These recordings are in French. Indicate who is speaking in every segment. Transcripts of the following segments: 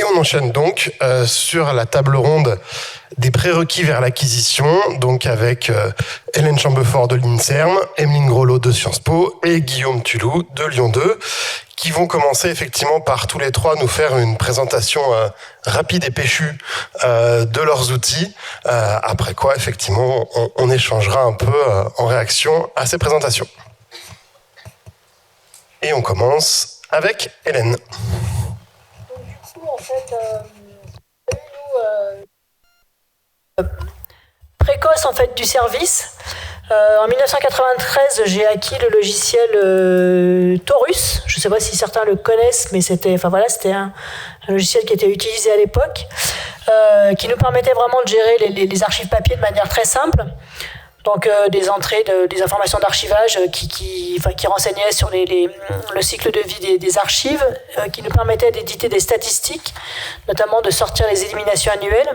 Speaker 1: Et on enchaîne donc sur la table ronde des prérequis vers l'acquisition, donc avec Hélène Chambefort de l'INSERM, Emeline Grolot de Sciences Po et Guillaume Tulou de Lyon 2, qui vont commencer effectivement par tous les trois nous faire une présentation rapide et péchue de leurs outils, après quoi effectivement on échangera un peu en réaction à ces présentations. Et on commence avec Hélène.
Speaker 2: Donc, du coup, en fait, précoce en fait du service. En 1993, j'ai acquis le logiciel Taurus. Je ne sais pas si certains le connaissent, mais c'était un logiciel qui était utilisé à l'époque, qui nous permettait vraiment de gérer les archives papier de manière très simple. Donc des entrées, des informations d'archivage qui renseignaient sur le cycle de vie des archives, qui nous permettaient d'éditer des statistiques, notamment de sortir les éliminations annuelles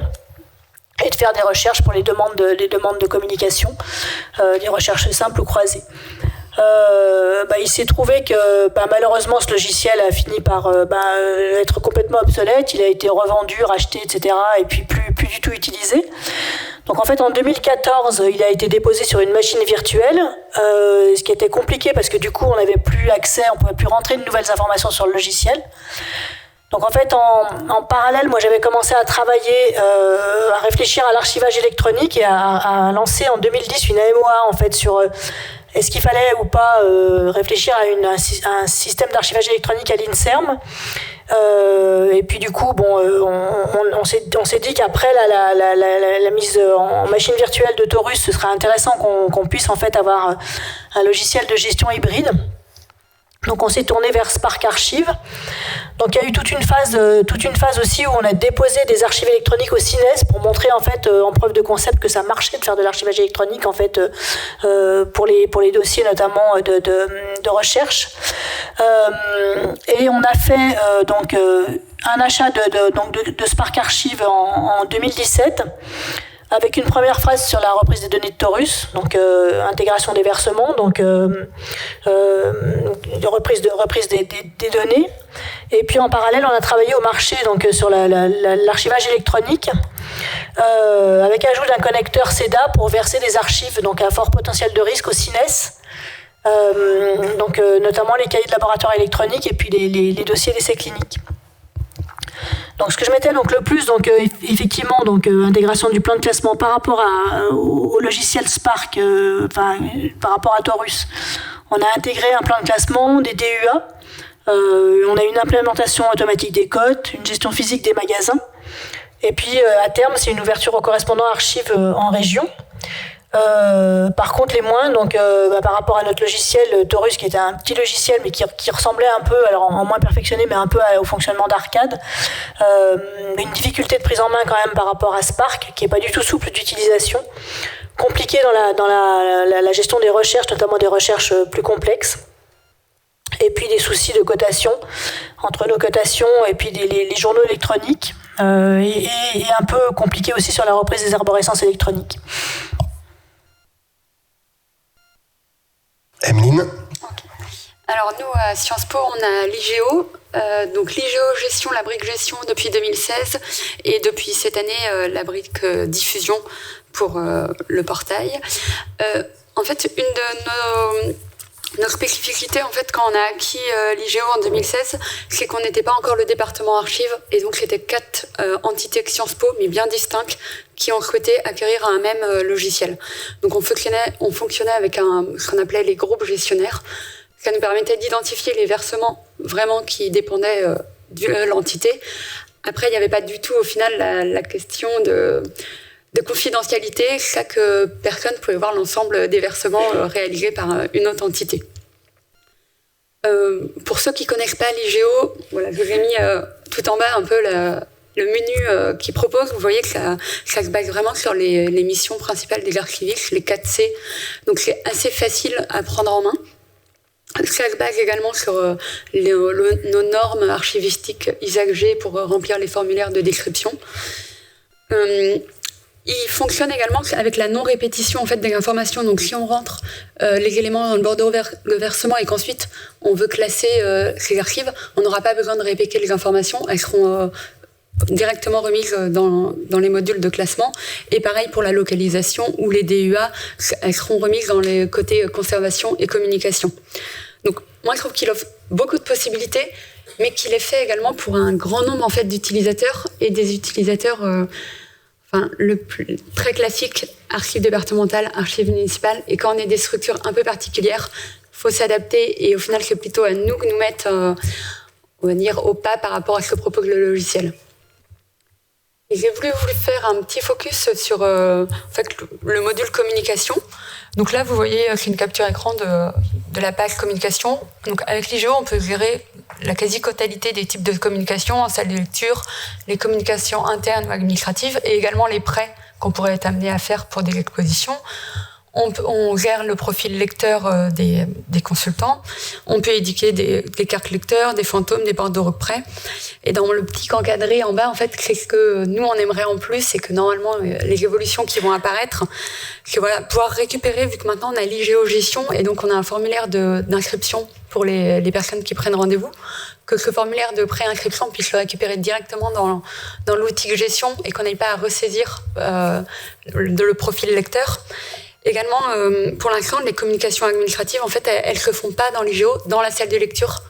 Speaker 2: et de faire des recherches pour les demandes de communication, des recherches simples ou croisées. Il s'est trouvé que malheureusement ce logiciel a fini par être complètement obsolète, il a été revendu, racheté, etc. et puis plus du tout utilisé. Donc en fait en 2014 il a été déposé sur une machine virtuelle, ce qui était compliqué parce que du coup on n'avait plus accès, on ne pouvait plus rentrer de nouvelles informations sur le logiciel. Donc en fait, en parallèle, moi j'avais commencé à travailler, à réfléchir à l'archivage électronique et à lancer en 2010 une AMOA en fait sur est-ce qu'il fallait ou pas réfléchir à un système d'archivage électronique à l'INSERM. Et puis du coup, on s'est dit qu'après la mise en machine virtuelle de Taurus, ce serait intéressant qu'on puisse en fait avoir un logiciel de gestion hybride. Donc on s'est tourné vers Spark Archive. Donc il y a eu toute une phase aussi où on a déposé des archives électroniques au CINES pour montrer en fait en preuve de concept que ça marchait de faire de l'archivage électronique en fait pour les dossiers notamment de recherche. Et on a fait un achat de Spark Archive en 2017. Avec une première phase sur la reprise des données de Taurus, donc intégration des versements, donc reprise des données. Et puis en parallèle, on a travaillé au marché donc sur l'archivage électronique, avec ajout d'un connecteur SEDA pour verser des archives donc à fort potentiel de risque au CINES. Notamment les cahiers de laboratoire électroniques et puis les dossiers d'essais cliniques. Donc ce que je mettais donc le plus, effectivement intégration du plan de classement par rapport au logiciel Spark, par rapport à Taurus. On a intégré un plan de classement, des DUA, on a une implémentation automatique des cotes, une gestion physique des magasins, et puis à terme c'est une ouverture au correspondant archives en région. Par contre les moins par rapport à notre logiciel Taurus qui était un petit logiciel mais qui ressemblait un peu, alors en moins perfectionné mais un peu au fonctionnement d'arcade, une difficulté de prise en main quand même par rapport à Spark qui est pas du tout souple d'utilisation, compliqué dans la gestion des recherches, notamment des recherches plus complexes, et puis des soucis de cotation entre nos cotations et puis les journaux électroniques, et un peu compliqué aussi sur la reprise des arborescences électroniques.
Speaker 1: Emeline.
Speaker 3: Okay. Alors nous, à Sciences Po, on a l'IGO, donc l'IGO Gestion, la brique Gestion depuis 2016, et depuis cette année, la brique Diffusion pour le portail. En fait, une de nos spécificités, en fait, quand on a acquis l'IGO en 2016, c'est qu'on n'était pas encore le département archives, et donc c'était 4 entités Sciences Po, mais bien distinctes, qui ont souhaité acquérir un même logiciel. Donc on fonctionnait avec ce qu'on appelait les groupes gestionnaires. Ça nous permettait d'identifier les versements vraiment qui dépendaient de l'entité. Après, il n'y avait pas du tout au final la question de confidentialité. Chaque personne pouvait voir l'ensemble des versements réalisés par une autre entité. Pour ceux qui ne connaissent pas l'IGO, voilà, je vous ai mis tout en bas un peu le menu qui propose. Vous voyez que ça se base vraiment sur les missions principales des archivistes, les 4C. Donc c'est assez facile à prendre en main. Ça se base également sur nos normes archivistiques ISAC-G pour remplir les formulaires de description. Il fonctionne également avec la non-répétition en fait, des informations. Donc si on rentre les éléments dans le bordereau de versement et qu'ensuite on veut classer ces archives, on n'aura pas besoin de répéter les informations. Elles seront directement remises dans les modules de classement. Et pareil pour la localisation, où les DUA, elles seront remises dans les côtés conservation et communication. Donc moi, je trouve qu'il offre beaucoup de possibilités, mais qu'il est fait également pour un grand nombre en fait, d'utilisateurs et des utilisateurs très classique, archive départementale, archive municipale. Et quand on est des structures un peu particulières, il faut s'adapter. Et au final, c'est plutôt à nous que nous mettre on va dire, au pas par rapport à ce que propose le logiciel. Et j'ai voulu faire un petit focus sur en fait, le module communication. Donc là, vous voyez, c'est une capture écran de la page communication. Donc avec l'IGO, on peut gérer la quasi-totalité des types de communication en salle de lecture, les communications internes ou administratives, et également les prêts qu'on pourrait être amené à faire pour des expositions. On gère le profil lecteur des consultants. On peut édiquer des cartes lecteurs, des fantômes, des bordereaux de prêt. Et dans le petit encadré en bas, en fait, c'est ce que nous, on aimerait en plus, c'est que normalement, les évolutions qui vont apparaître, c'est voilà, pouvoir récupérer, vu que maintenant, on a l'IGO gestion, et donc on a un formulaire d'inscription pour les personnes qui prennent rendez-vous, que ce formulaire de pré-inscription puisse le récupérer directement dans l'outil de gestion et qu'on n'ait pas à ressaisir le profil lecteur. Également, pour l'instant, les communications administratives, en fait, elles ne se font pas dans l'IGO, dans la salle de lecture,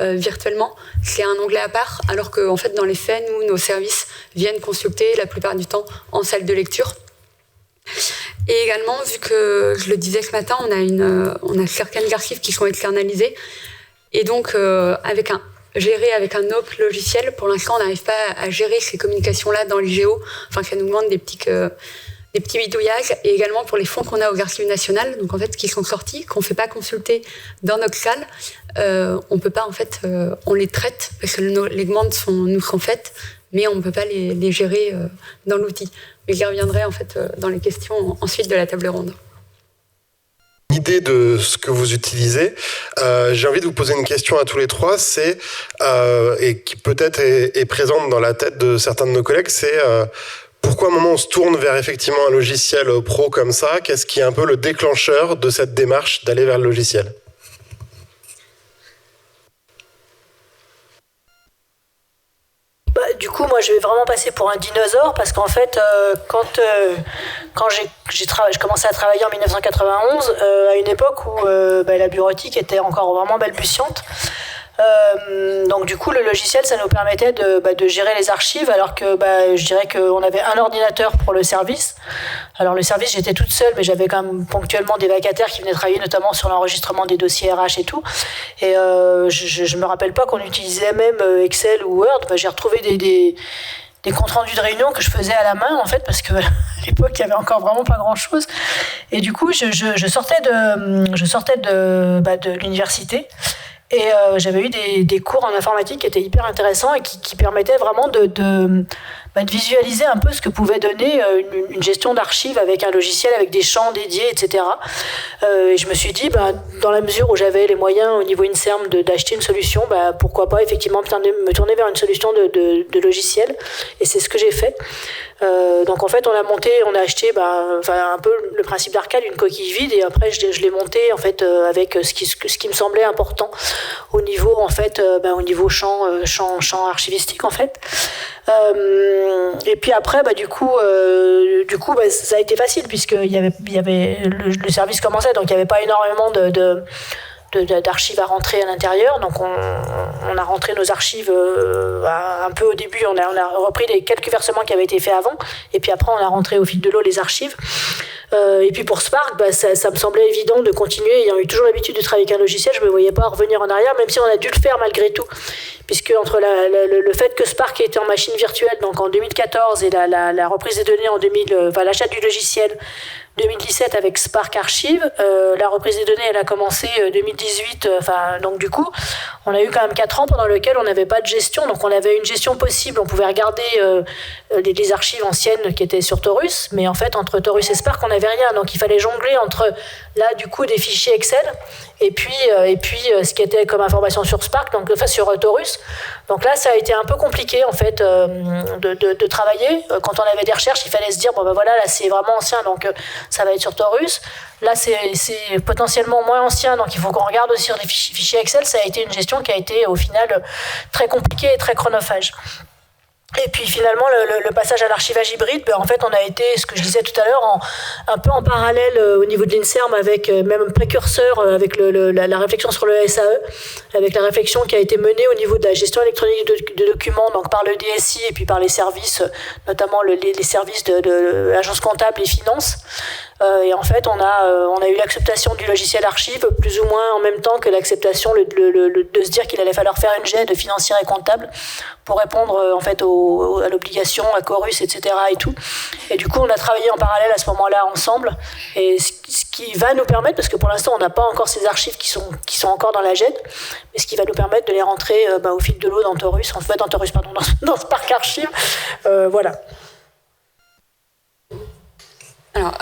Speaker 3: virtuellement. C'est un onglet à part, alors que, en fait, dans les faits, nous, nos services viennent consulter la plupart du temps en salle de lecture. Et également, vu que je le disais ce matin, on a certaines archives qui sont externalisées. Et donc, gérer avec un autre logiciel, pour l'instant, on n'arrive pas à gérer ces communications-là dans l'IGO. Enfin, ça nous demande des petits bidouillages, et également pour les fonds qu'on a aux archives nationales, donc en fait qui sont sortis, qu'on ne fait pas consulter dans notre salle, on peut pas en fait, on les traite parce que les demandes nous sont faites, mais on ne peut pas les gérer dans l'outil. Mais j'y reviendrai en fait dans les questions ensuite de la table ronde.
Speaker 1: L'idée de ce que vous utilisez, j'ai envie de vous poser une question à tous les trois, c'est et qui peut-être est présente dans la tête de certains de nos collègues, c'est pourquoi à un moment on se tourne vers effectivement un logiciel pro comme ça? Qu'est-ce qui est un peu le déclencheur de cette démarche d'aller vers le logiciel?
Speaker 2: Du coup, moi, je vais vraiment passer pour un dinosaure parce qu'en fait, quand je commençais à travailler en 1991, à une époque où la bureautique était encore vraiment balbutiante. Donc du coup le logiciel ça nous permettait de gérer les archives alors que je dirais qu'on avait un ordinateur pour le service. Alors le service j'étais toute seule mais j'avais quand même ponctuellement des vacataires qui venaient travailler notamment sur l'enregistrement des dossiers RH et tout et je me rappelle pas qu'on utilisait même Excel ou Word. J'ai retrouvé des comptes rendus de réunion que je faisais à la main en fait parce que à l'époque il y avait encore vraiment pas grand chose et du coup je sortais de l'université. Et j'avais eu des cours en informatique qui étaient hyper intéressants et qui permettaient vraiment de visualiser un peu ce que pouvait donner une gestion d'archives avec un logiciel, avec des champs dédiés, etc. Et je me suis dit, dans la mesure où j'avais les moyens au niveau INSERM d'acheter une solution, pourquoi pas effectivement me tourner vers une solution de logiciel. Et c'est ce que j'ai fait. Donc en fait on a acheté un peu le principe d'arcade, une coquille vide, et après je l'ai monté en fait avec ce qui me semblait important au niveau en fait au niveau champ archivistique en fait. Et puis après ça a été facile puisque il y avait le service commençait, donc il n'y avait pas énormément d'archives à rentrer à l'intérieur, donc on a rentré nos archives un peu au début, on a repris quelques versements qui avaient été faits avant, et puis après on a rentré au fil de l'eau les archives. Et puis pour Spark, ça me semblait évident de continuer, ayant eu toujours l'habitude de travailler avec un logiciel, je ne me voyais pas revenir en arrière, même si on a dû le faire malgré tout, puisque entre le fait que Spark était en machine virtuelle, donc en 2014, et la reprise des données l'achat du logiciel 2017 avec Spark Archive, la reprise des données elle a commencé 2018, donc du coup on a eu quand même 4 ans pendant lesquels on n'avait pas de gestion, donc on avait une gestion possible, on pouvait regarder les archives anciennes qui étaient sur Taurus, mais en fait entre Taurus et Spark on n'avait rien, donc il fallait jongler entre là du coup des fichiers Excel et puis ce qui était comme information sur Spark, donc sur Taurus. Donc là ça a été un peu compliqué en fait de travailler. Quand on avait des recherches il fallait se dire là c'est vraiment ancien, donc ça va être sur Taurus. Là, c'est potentiellement moins ancien, donc il faut qu'on regarde aussi sur les fichiers Excel. Ça a été une gestion qui a été, au final, très compliquée et très chronophage. Et puis finalement, le passage à l'archivage hybride, en fait, on a été, ce que je disais tout à l'heure, un peu en parallèle au niveau de l'INSERM, avec même précurseur, avec la réflexion sur le SAE, avec la réflexion qui a été menée au niveau de la gestion électronique de documents, donc par le DSI et puis par les services, notamment les services de l'agence comptable et finances. Et en fait, on a eu l'acceptation du logiciel archive plus ou moins en même temps que l'acceptation de se dire qu'il allait falloir faire une GED financière et comptable pour répondre en fait à l'obligation, à Chorus, etc. et tout. Et du coup, on a travaillé en parallèle à ce moment-là ensemble. Et ce qui va nous permettre, parce que pour l'instant, on n'a pas encore ces archives qui sont encore dans la GED, mais ce qui va nous permettre de les rentrer au fil de l'eau dans Torus, dans Spark Archive. Voilà.
Speaker 3: Alors,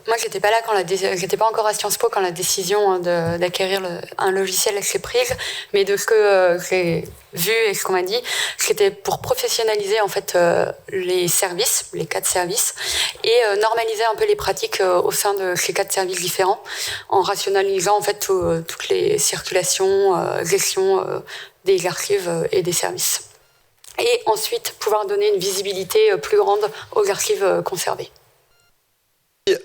Speaker 3: moi, j'étais pas là j'étais pas encore à Sciences Po quand la décision d'acquérir un logiciel s'est prise, mais de ce que j'ai vu et ce qu'on m'a dit, c'était pour professionnaliser en fait les services, les 4 services, et normaliser un peu les pratiques au sein de ces 4 services différents, en rationalisant en fait toutes les circulations, gestion des archives et des services. Et ensuite, pouvoir donner une visibilité plus grande aux archives conservées.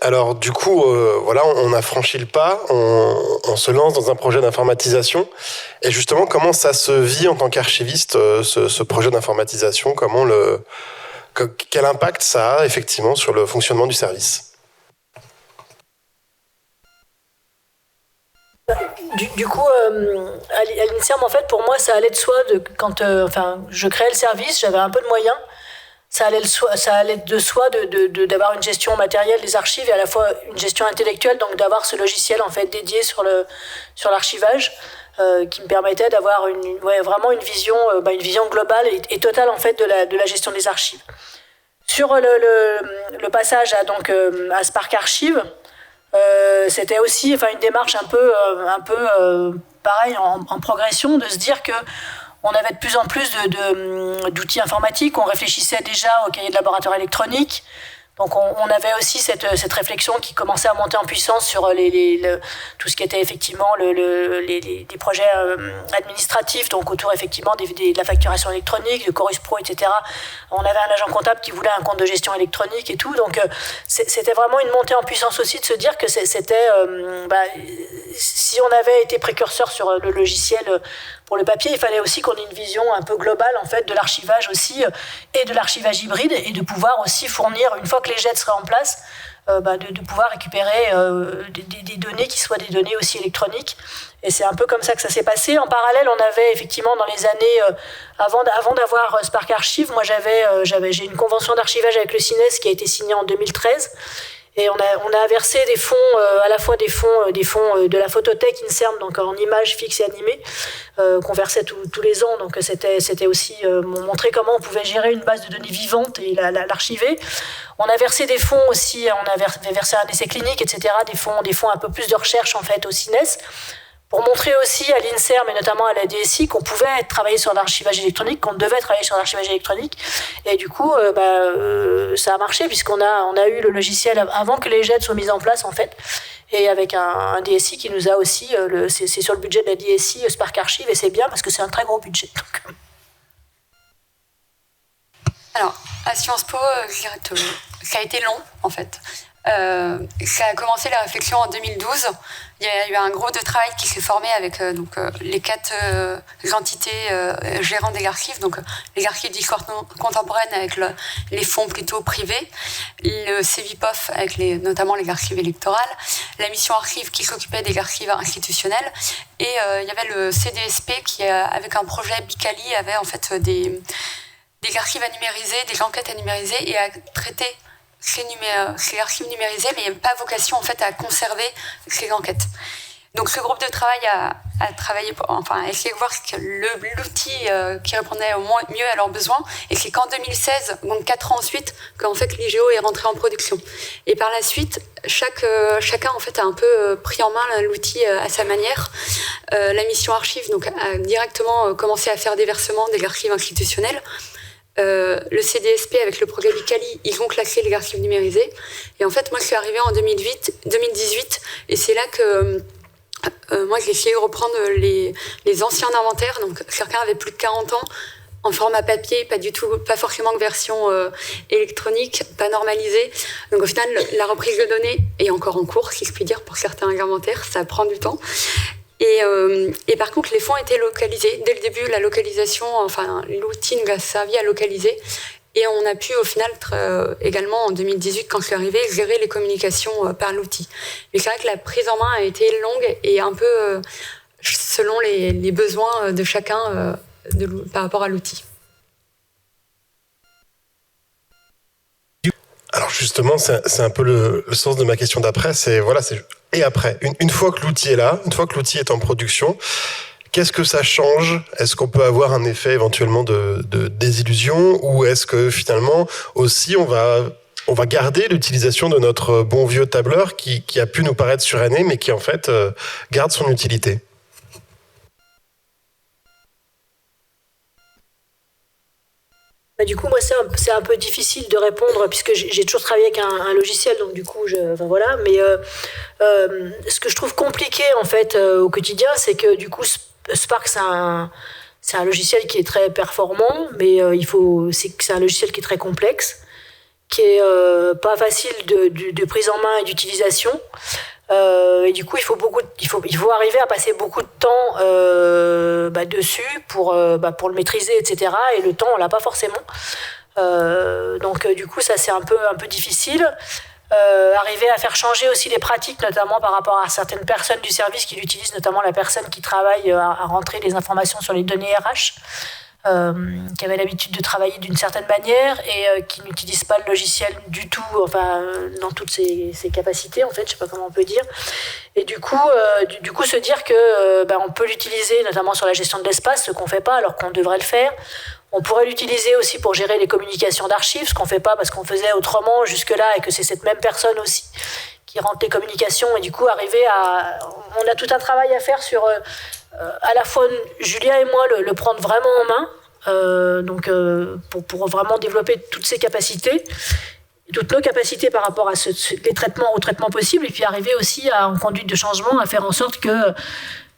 Speaker 1: Alors du coup, voilà, on a franchi le pas, on se lance dans un projet d'informatisation. Et justement, comment ça se vit en tant qu'archiviste, ce projet d'informatisation? Quel impact ça a effectivement sur le fonctionnement du service?
Speaker 2: Du coup, à l'INSERM, en fait, pour moi, ça allait de soi. Quand je créais le service, j'avais un peu de moyens. Ça allait de soi d'avoir une gestion matérielle des archives et à la fois une gestion intellectuelle, donc d'avoir ce logiciel en fait dédié sur l'archivage qui me permettait d'avoir vraiment une vision globale et totale en fait de la gestion des archives. Sur le passage à Spark Archive, c'était aussi une démarche un peu pareil en progression, de se dire que on avait de plus en plus d'outils informatiques. On réfléchissait déjà au cahier de laboratoire électronique. Donc on avait aussi cette réflexion qui commençait à monter en puissance sur tout ce qui était effectivement les projets administratifs, donc autour effectivement de la facturation électronique, de Chorus Pro, etc. On avait un agent comptable qui voulait un compte de gestion électronique et tout. Donc c'était vraiment une montée en puissance aussi de se dire que c'était si on avait été précurseur sur le logiciel pour le papier, il fallait aussi qu'on ait une vision un peu globale en fait de l'archivage aussi et de l'archivage hybride, et de pouvoir aussi fournir, une fois que les GED seraient en place, de pouvoir récupérer des données qui soient des données aussi électroniques. Et c'est un peu comme ça que ça s'est passé. En parallèle, on avait effectivement dans les années avant d'avoir Spark Archive, moi j'ai une convention d'archivage avec le CINES qui a été signée en 2013. Et on a versé des fonds, à la fois des fonds de la photothèque INSERM, donc en images fixes et animées, qu'on versait tous les ans. Donc c'était aussi montrer comment on pouvait gérer une base de données vivante et l'archiver. On a versé des fonds aussi, on a versé un essai clinique, etc., des fonds un peu plus de recherche en fait au CINES, pour montrer aussi à l'INSERM et notamment à la DSI qu'on pouvait travailler sur l'archivage électronique, qu'on devait travailler sur l'archivage électronique. Et du coup, ça a marché puisqu'on a eu le logiciel avant que les GED soient mis en place en fait, et avec un DSI qui nous a aussi, c'est sur le budget de la DSI Spark Archive, et c'est bien parce que c'est un très gros budget. Donc.
Speaker 3: Alors, à Sciences Po, ça a été long en fait. Ça a commencé la réflexion en 2012. Il y a eu un groupe de travail qui s'est formé avec les 4 entités gérant des archives, donc les archives d'histoire contemporaine avec les fonds plutôt privés, le CEVIPOF avec notamment les archives électorales, la mission archive qui s'occupait des archives institutionnelles, et il y avait le CDSP qui, avec un projet Bicali, avait en fait des archives à numériser, des enquêtes à numériser et à traiter ces archives numérisées, mais pas vocation en fait à conserver ces enquêtes. Donc ce groupe de travail a travaillé a essayé de voir l'outil qui répondait au mieux à leurs besoins, et c'est qu'en 2016, donc 4 ans ensuite, qu'en fait l'IGO est rentré en production. Et par la suite, chacun en fait a un peu pris en main l'outil à sa manière. La mission archive donc a directement commencé à faire des versements des archives institutionnelles. Le CDSP avec le projet Bicali, ils ont classé les archives numérisées. Et en fait, moi, je suis arrivée en 2018, et c'est là que moi, j'ai essayé de reprendre les anciens inventaires. Donc, certains avaient plus de 40 ans. en format papier, pas forcément de version électronique, pas normalisée. Donc au final, la reprise de données est encore en cours, si je puis dire, pour certains inventaires, ça prend du temps. Et par contre, les fonds étaient localisés. Dès le début, la localisation, l'outil nous a servi à localiser. Et on a pu, au final, également en 2018, quand je suis arrivée, gérer les communications par l'outil. Mais c'est vrai que la prise en main a été longue et un peu selon les besoins de chacun par rapport à l'outil.
Speaker 1: Alors justement, c'est un peu le sens de ma question d'après. Et après, une fois que l'outil est là, une fois que l'outil est en production, qu'est-ce que ça change ? Est-ce qu'on peut avoir un effet éventuellement de désillusion, ou est-ce que finalement aussi on va garder l'utilisation de notre bon vieux tableur qui a pu nous paraître suranné, mais qui en fait garde son utilité ?
Speaker 2: Du coup, moi, c'est un peu difficile de répondre puisque j'ai toujours travaillé avec un logiciel, donc du coup, voilà. Mais ce que je trouve compliqué en fait au quotidien, c'est que du coup, Spark, c'est un logiciel qui est très performant, mais c'est un logiciel qui est très complexe, qui est pas facile de prise en main et d'utilisation. Et du coup, il faut arriver à passer beaucoup de temps dessus pour le maîtriser, etc. Et le temps, on l'a pas forcément. Donc, du coup, ça c'est un peu difficile. Arriver à faire changer aussi les pratiques, notamment par rapport à certaines personnes du service qui l'utilisent, notamment la personne qui travaille à rentrer les informations sur les données RH. Qui avait l'habitude de travailler d'une certaine manière et qui n'utilise pas le logiciel du tout, dans toutes ses capacités, en fait, je sais pas comment on peut dire. Et du coup se dire que on peut l'utiliser notamment sur la gestion de l'espace, ce qu'on fait pas alors qu'on devrait le faire. On pourrait l'utiliser aussi pour gérer les communications d'archives, ce qu'on fait pas parce qu'on faisait autrement jusque-là et que c'est cette même personne aussi qui rentre les communications. Et du coup, on a tout un travail à faire sur à la fois Julien et moi le prendre vraiment en main, pour vraiment développer toutes ces capacités, toutes nos capacités par rapport à aux traitements possibles, et puis arriver aussi en conduite de changement à faire en sorte que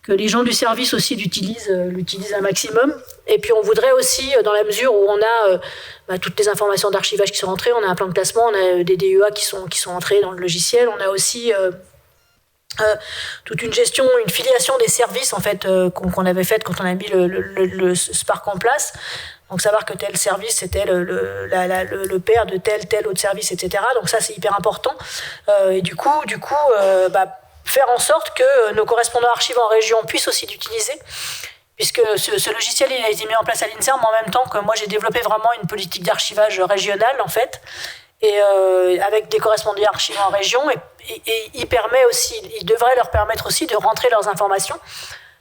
Speaker 2: les gens du service aussi l'utilisent un maximum. Et puis on voudrait aussi, dans la mesure où on a toutes les informations d'archivage qui sont rentrées, on a un plan de classement, on a des DEA qui sont entrés dans le logiciel, on a aussi toute une gestion, une filiation des services en fait qu'on avait faite quand on a mis le Spark en place. Donc savoir que tel service c'était le père de tel autre service, etc. Donc ça c'est hyper important. Et du coup faire en sorte que nos correspondants archives en région puissent aussi l'utiliser, puisque ce logiciel il a été mis en place à l'INSERM en même temps que moi j'ai développé vraiment une politique d'archivage régionale en fait. Et avec des correspondants archives en région, et il devrait leur permettre aussi de rentrer leurs informations.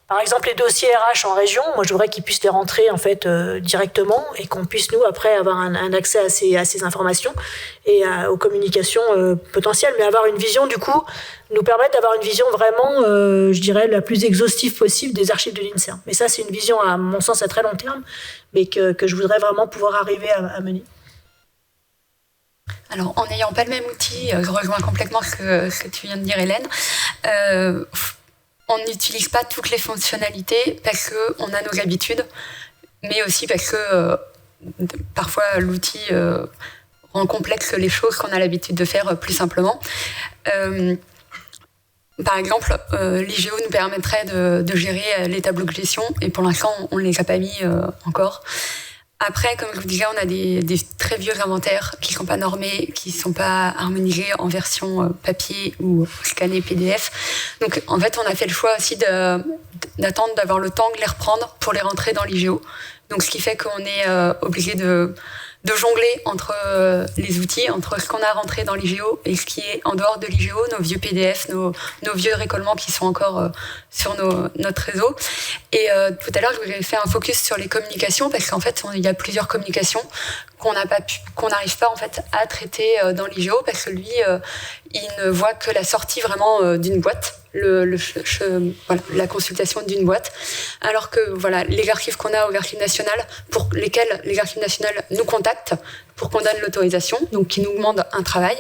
Speaker 2: Par exemple, les dossiers RH en région, moi je voudrais qu'ils puissent les rentrer en fait directement et qu'on puisse nous après avoir un accès à ces informations et aux communications potentielles, mais avoir une vision du coup, nous permettre d'avoir une vision vraiment, je dirais, la plus exhaustive possible des archives de l'INSERM. Mais ça c'est une vision à mon sens à très long terme, mais que je voudrais vraiment pouvoir arriver à mener.
Speaker 3: Alors, en n'ayant pas le même outil, je rejoins complètement ce que tu viens de dire, Hélène. On n'utilise pas toutes les fonctionnalités parce qu'on a nos habitudes, mais aussi parce que parfois l'outil rend complexe les choses qu'on a l'habitude de faire plus simplement. Par exemple, l'IGO nous permettrait de gérer les tableaux de gestion, et pour l'instant, on ne les a pas mis encore. Après, comme je vous disais, on a des très vieux inventaires qui ne sont pas normés, qui ne sont pas harmonisés en version papier ou scanné PDF. Donc, en fait, on a fait le choix aussi d'attendre d'avoir le temps de les reprendre pour les rentrer dans l'IGO. Donc, ce qui fait qu'on est obligé de jongler entre les outils, entre ce qu'on a rentré dans l'IGO et ce qui est en dehors de l'IGO, nos vieux PDF, nos vieux récollements qui sont encore sur notre réseau. Et tout à l'heure, je vous avais fait un focus sur les communications parce qu'en fait, il y a plusieurs communications qu'on n'arrive pas en fait à traiter dans l'IGO parce que lui, il ne voit que la sortie vraiment d'une boîte. La consultation d'une boîte, alors que les archives qu'on a aux archives nationales, pour lesquelles les archives nationales nous contactent pour qu'on donne l'autorisation, donc qui nous demandent un travail,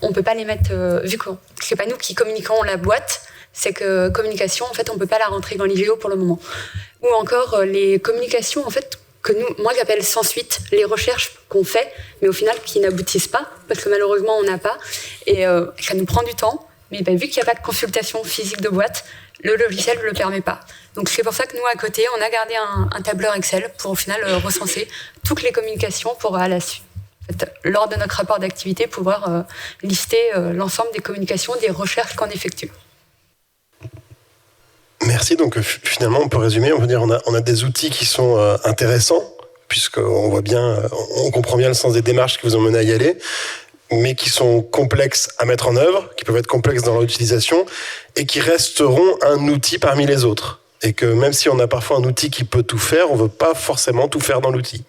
Speaker 3: on peut pas les mettre vu que c'est pas nous qui communiquons la boîte, c'est que communication en fait on peut pas la rentrer dans l'IGO pour le moment. Ou encore les communications en fait que moi j'appelle sans suite, les recherches qu'on fait, mais au final qui n'aboutissent pas, parce que malheureusement on n'a pas, et ça nous prend du temps, mais vu qu'il n'y a pas de consultation physique de boîte, le logiciel ne le permet pas. Donc c'est pour ça que nous, à côté, on a gardé un tableur Excel pour au final recenser toutes les communications pour à la suite. En fait, lors de notre rapport d'activité, pouvoir lister l'ensemble des communications, des recherches qu'on effectue.
Speaker 1: Merci. Donc finalement, on peut résumer, on peut dire on a des outils qui sont intéressants, puisqu'on voit bien, on comprend bien le sens des démarches qui vous ont mené à y aller, mais qui sont complexes à mettre en œuvre, qui peuvent être complexes dans leur utilisation, et qui resteront un outil parmi les autres. Et que même si on a parfois un outil qui peut tout faire, on ne veut pas forcément tout faire dans l'outil.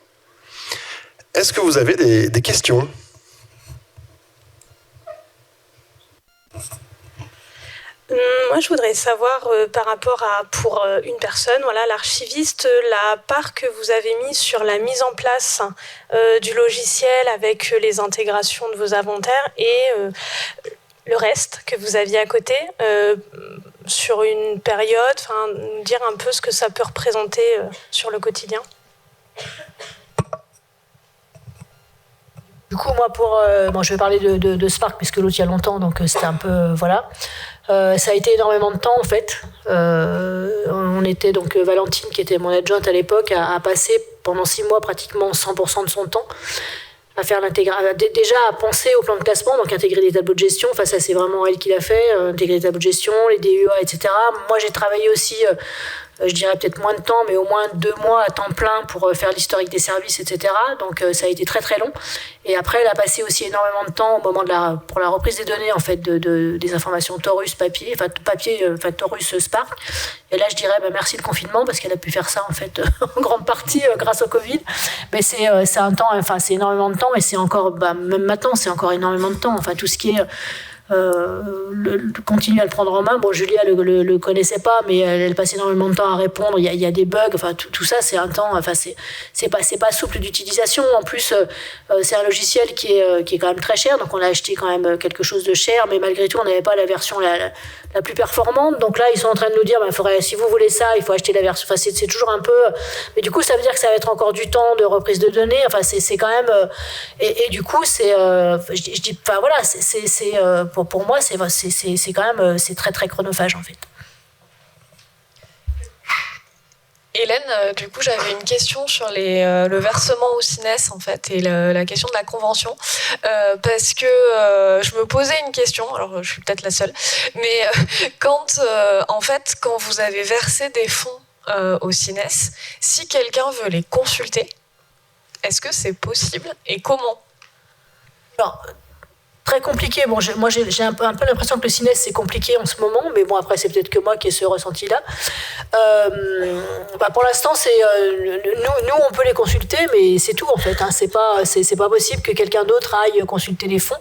Speaker 1: Est-ce que vous avez des questions ?
Speaker 4: Moi, je voudrais savoir par rapport à, pour une personne, voilà, l'archiviste, la part que vous avez mise sur la mise en place du logiciel avec les intégrations de vos inventaires et le reste que vous aviez à côté sur une période, nous dire un peu ce que ça peut représenter sur le quotidien.
Speaker 2: Du coup, moi, je vais parler de Spark, puisque l'autre, il y a longtemps, donc c'était un peu, voilà. Ça a été énormément de temps, en fait. On était, donc, Valentine, qui était mon adjointe à l'époque, a passé pendant 6 mois pratiquement 100% de son temps à faire déjà à penser au plan de classement, donc intégrer des tableaux de gestion. Enfin, ça, c'est vraiment elle qui l'a fait, intégrer des tableaux de gestion, les DUA, etc. Moi, j'ai travaillé aussi... je dirais peut-être moins de temps, mais au moins 2 mois à temps plein pour faire l'historique des services, etc. Donc ça a été très très long. Et après, elle a passé aussi énormément de temps au moment pour la reprise des données, en fait, des informations Taurus papier, Taurus Spark. Et là, je dirais merci le confinement, parce qu'elle a pu faire ça, en fait, en grande partie grâce au Covid. Mais c'est c'est énormément de temps, mais c'est encore, même maintenant, c'est encore énormément de temps. Enfin, tout ce qui est... continue à le prendre en main. Bon, Julia le connaissait pas, mais elle passe énormément de temps à répondre. Il y a des bugs. Enfin, tout ça, c'est un temps. Enfin, c'est pas souple d'utilisation. En plus, c'est un logiciel qui est quand même très cher. Donc, on a acheté quand même quelque chose de cher, mais malgré tout, on n'avait pas la version la plus performante. Donc là, ils sont en train de nous dire, si vous voulez ça, il faut acheter la version. Enfin, c'est toujours un peu. Mais du coup, ça veut dire que ça va être encore du temps de reprise de données. Enfin, c'est quand même. Et du coup, c'est. Je dis. Enfin voilà, pour moi, c'est quand même c'est très très chronophage, en fait.
Speaker 5: Hélène, du coup, j'avais une question sur le versement au CINES, en fait, et la question de la convention, parce que je me posais une question, alors je suis peut-être la seule, mais quand vous avez versé des fonds au CINES, si quelqu'un veut les consulter, est-ce que c'est possible et comment ?
Speaker 2: Alors, très compliqué. Bon, moi, j'ai un peu l'impression que le CINES, c'est compliqué en ce moment, mais bon, après, c'est peut-être que moi qui ai ce ressenti-là. Pour l'instant, nous, on peut les consulter, mais c'est tout, en fait. Hein. C'est pas possible que quelqu'un d'autre aille consulter les fonds.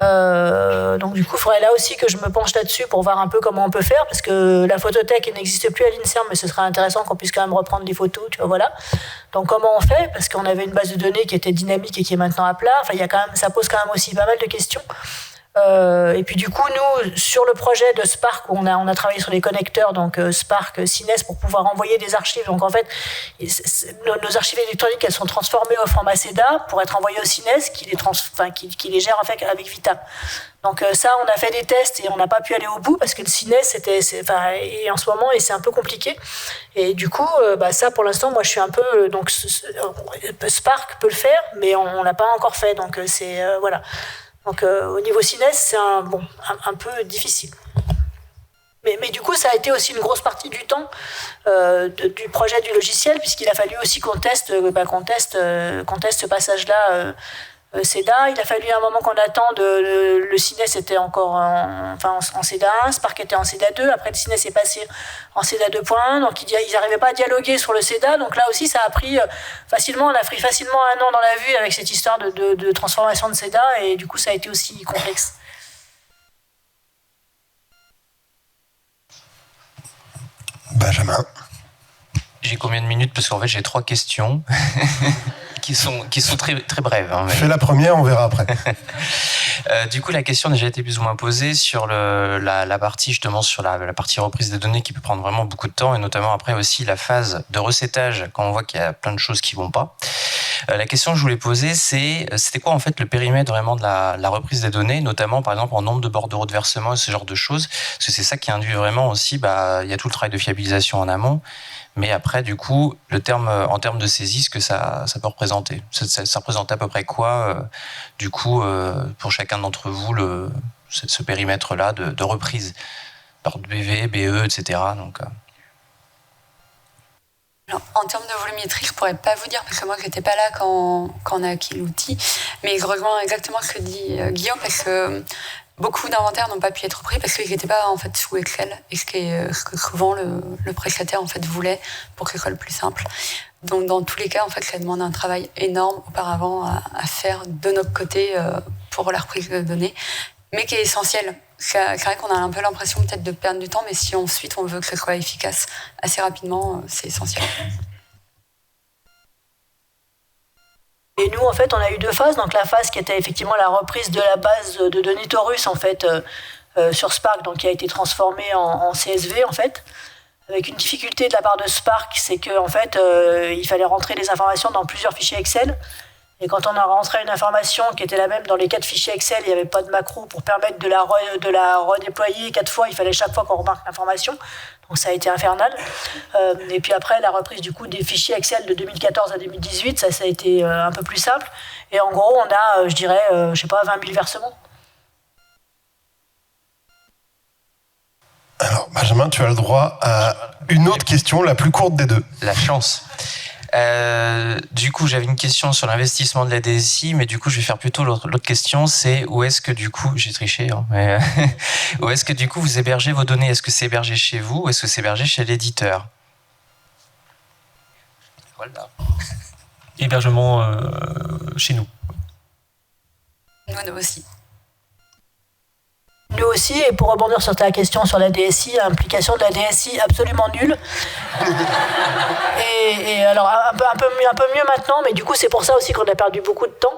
Speaker 2: Donc du coup, il faudrait là aussi que je me penche là-dessus pour voir un peu comment on peut faire, parce que la photothèque n'existe plus à l'INSERM, mais ce serait intéressant qu'on puisse quand même reprendre des photos, tu vois, voilà. Donc comment on fait ? Parce qu'on avait une base de données qui était dynamique et qui est maintenant à plat. Enfin, ça pose quand même aussi pas mal de questions. Et puis du coup, nous, sur le projet de Spark, où on a travaillé sur les connecteurs, donc Spark, CINES, pour pouvoir envoyer des archives. Donc en fait, nos archives électroniques, elles sont transformées au format CEDA pour être envoyées au CINES, qui les gère en fait avec Vita. Donc ça, on a fait des tests et on n'a pas pu aller au bout parce que le CINES, et en ce moment, et c'est un peu compliqué. Et du coup, ça, pour l'instant, moi, je suis un peu... Donc Spark peut le faire, mais on l'a pas encore fait. Donc voilà. Donc au niveau CINES, c'est un peu difficile. Mais du coup, ça a été aussi une grosse partie du temps du projet du logiciel, puisqu'il a fallu aussi qu'on teste ce passage-là CEDA. Il a fallu un moment qu'on attende. Le CINES était encore en CEDA 1, Spark était en CEDA 2. Après, le CINES est passé en CEDA 2.1. Donc, ils n'arrivaient pas à dialoguer sur le CEDA. Donc là aussi, ça a pris facilement 1 an dans la vue avec cette histoire de transformation de CEDA. Et du coup, ça a été aussi complexe.
Speaker 1: Benjamin.
Speaker 6: J'ai combien de minutes ? Parce qu'en fait, j'ai 3 questions qui sont très, très brèves. Hein, mais...
Speaker 1: Fais la première, on verra après.
Speaker 6: Du coup, la question a déjà été plus ou moins posée sur la partie, justement, sur la partie reprise des données qui peut prendre vraiment beaucoup de temps, et notamment après aussi la phase de recettage, quand on voit qu'il y a plein de choses qui vont pas. La question que je voulais poser, c'était quoi en fait le périmètre vraiment de la reprise des données, notamment par exemple en nombre de bordereaux de versement et ce genre de choses, parce que c'est ça qui induit vraiment aussi, il y a tout le travail de fiabilisation en amont, mais après du coup, en termes de saisie, ce que ça peut représenter. Ça représente à peu près quoi, du coup, pour chacun d'entre vous, ce périmètre-là de reprise, par BV, BE, etc. Donc,
Speaker 3: Alors, en termes de volumétrie, je pourrais pas vous dire parce que moi j'étais pas là quand on a acquis l'outil, mais je rejoins exactement ce que dit Guillaume, parce que beaucoup d'inventaires n'ont pas pu être repris parce qu'ils n'étaient pas en fait sous Excel, et ce que souvent le prestataire en fait voulait pour que ce soit le plus simple. Donc dans tous les cas, en fait, ça demande un travail énorme auparavant à faire de notre côté pour la reprise de données, mais qui est essentiel. C'est vrai qu'on a un peu l'impression peut-être de perdre du temps, mais si ensuite on veut que ce soit efficace assez rapidement, c'est essentiel.
Speaker 2: Et nous, en fait, on a eu deux phases. Donc la phase qui était effectivement la reprise de la base de données Taurus, en fait, sur Spark, donc qui a été transformée en CSV, en fait, avec une difficulté de la part de Spark, c'est qu'en fait, il fallait rentrer les informations dans plusieurs fichiers Excel. Et quand on a rentré une information qui était la même dans les 4 fichiers Excel, il n'y avait pas de macro pour permettre de la redéployer 4 fois. Il fallait chaque fois qu'on remarque l'information. Donc ça a été infernal. Et puis après, la reprise du coup des fichiers Excel de 2014 à 2018, ça a été un peu plus simple. Et en gros, on a, je dirais, 20 000 versements.
Speaker 1: Alors, Benjamin, tu as le droit à une autre question, la plus courte des deux.
Speaker 6: La chance. Du coup, j'avais une question sur l'investissement de la DSI, mais du coup, je vais faire plutôt l'autre question, c'est où est-ce que du coup, j'ai triché, hein, mais où est-ce que du coup vous hébergez vos données? Est-ce que c'est hébergé chez vous ou est-ce que c'est hébergé chez l'éditeur?
Speaker 7: Voilà. Hébergement chez nous.
Speaker 3: Nous aussi.
Speaker 2: Nous aussi, et pour rebondir sur ta question sur la DSI, implication de la DSI absolument nulle. Et alors, un peu mieux maintenant, mais du coup, c'est pour ça aussi qu'on a perdu beaucoup de temps,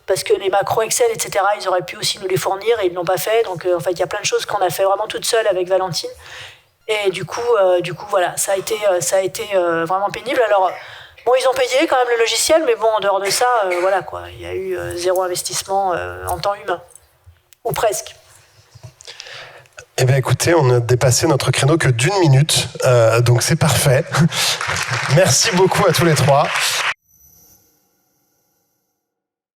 Speaker 2: parce que les macros Excel, etc., ils auraient pu aussi nous les fournir, et ils ne l'ont pas fait. Donc, en fait, il y a plein de choses qu'on a fait vraiment toute seule avec Valentine. Et du coup, voilà, ça a été vraiment pénible. Alors, bon, ils ont payé quand même le logiciel, mais bon, en dehors de ça, voilà, quoi. Il y a eu zéro investissement en temps humain. Ou presque.
Speaker 1: Eh bien écoutez, on a dépassé notre créneau que d'1 minute, donc c'est parfait. Merci beaucoup à tous les trois.